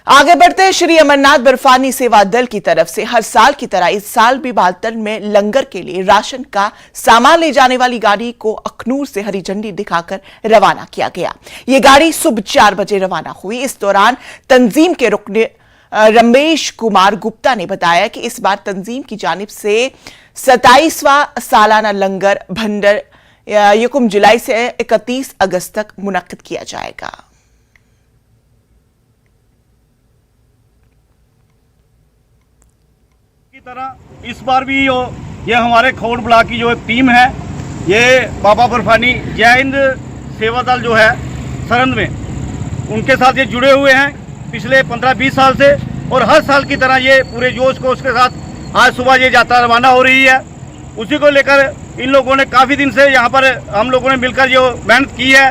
आगे बढ़ते श्री अमरनाथ बर्फानी सेवा दल की तरफ से हर साल की तरह इस साल भी बालतल में लंगर के लिए राशन का सामान ले जाने वाली गाड़ी को अखनूर से हरी झंडी दिखाकर रवाना किया गया। ये गाड़ी सुबह 4 बजे रवाना हुई। इस दौरान तंजीम के रुकन रमेश कुमार गुप्ता ने बताया कि इस बार तंजीम की जानिब से 27वां सालाना लंगर भंडर यकुम जुलाई से 31 अगस्त तक मुनक्किद किया जाएगा। की तरह इस बार भी ये हमारे खौड़ ब्लॉक की जो एक टीम है, ये बाबा बर्फानी जय हिंद सेवा दल जो है सरहद में, उनके साथ ये जुड़े हुए हैं पिछले 15-20 साल से। और हर साल की तरह ये पूरे जोश को उसके साथ आज सुबह ये यात्रा रवाना हो रही है। उसी को लेकर इन लोगों ने काफ़ी दिन से यहाँ पर हम लोगों ने मिलकर जो मेहनत की है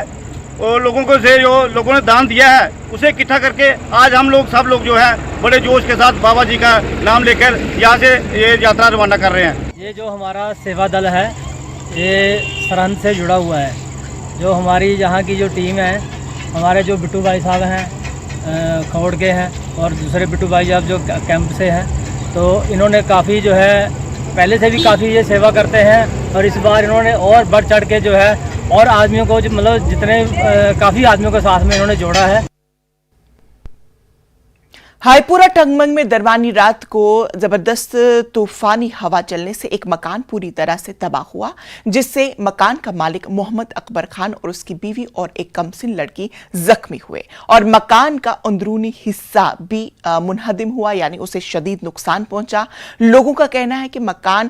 और लोगों को से जो लोगों ने दान दिया है उसे इकट्ठा करके आज हम लोग सब लोग जो है बड़े जोश के साथ बाबा जी का नाम लेकर यहाँ से ये यात्रा रवाना कर रहे हैं। ये जो हमारा सेवा दल है ये सरहद से जुड़ा हुआ है। जो हमारी यहाँ की जो टीम है, हमारे जो बिट्टू भाई साहब हैं खौड़ के हैं और दूसरे बिट्टू भाई साहब जो कैंप से हैं, तो इन्होंने काफ़ी जो है पहले से भी काफ़ी ये सेवा करते हैं और इस बार इन्होंने और बढ़ चढ़ के जो है और आदमियों को मतलब जितने काफ़ी आदमियों के साथ में इन्होंने जोड़ा है। हाईपुरा टंगमंग में दरमियानी रात को जबरदस्त तूफानी हवा चलने से एक मकान पूरी तरह से तबाह हुआ, जिससे मकान का मालिक मोहम्मद अकबर खान और उसकी बीवी और एक कमसिन लड़की जख्मी हुए और मकान का अंदरूनी हिस्सा भी मुनहदिम हुआ, यानी उसे शदीद नुकसान पहुंचा। लोगों का कहना है कि मकान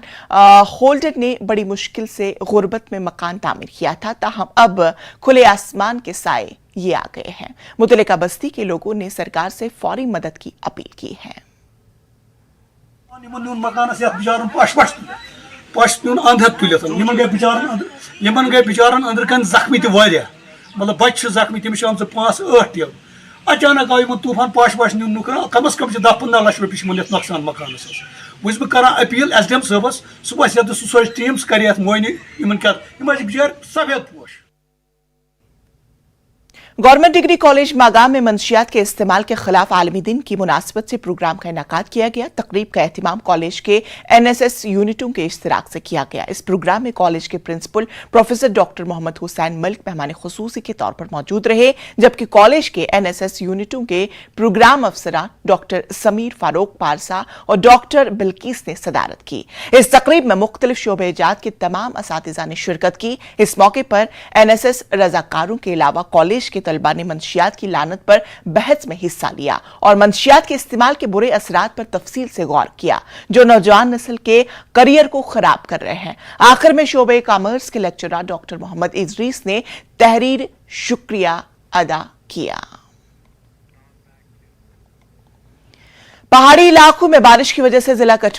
होल्डर ने बड़ी मुश्किल से गुर्बत में मकान तामीर किया था, ताहम अब खुले आसमान के साए ये आ गए हैं। मुतल्लिका बस्ती के लोगों ने सरकार से फौरी मदद की अपील की है। मतलब बच्चे जख्मी तमिस 5-8 टिल अचानक आव तूफान पाश कम अज कम 10-15 लाख रुपये नुकसान मकान वह बह अपील SDM साहबस सुबह सो टीम कर मोयनी बिचार सफेद पोश। गवर्नमेंट डिग्री कॉलेज मागाम में मंशियात के इस्तेमाल के खिलाफ आलमी दिन की मुनासबत से प्रोग्राम का इनेकाद किया गया। तकरीब का एहतिमाम कॉलेज के NSS यूनिटों के इश्तिराक से किया गया। इस प्रोग्राम में कॉलेज के principal professor doctor Mohammad Hussain Malik मेहमान खुसूसी के तौर पर मौजूद रहे, जबकि कॉलेज के NSS यूनिटों के प्रोग्राम अफसरान डॉक्टर समीर फारूक पारसा और डॉक्टर बिल्किस ने सदारत की। इस तकरीब में मुख्तलिफ शोबे इजात के तमाम असातिज़ा ने शिरकत की। इस मौके पर NSS रजाकारों के अलावा कॉलेज के तलबा ने मंशियात की लानत पर बहस में हिस्सा लिया और मंशियात के इस्तेमाल के बुरे असरात पर तफसील से गौर किया, जो नौजवान नस्ल के करियर को खराब कर रहे हैं। आखिर में शोबे कॉमर्स के लेक्चरर डॉक्टर मोहम्मद इजरीस ने तहरीर शुक्रिया अदा किया। पहाड़ी इलाकों में बारिश की वजह से जिला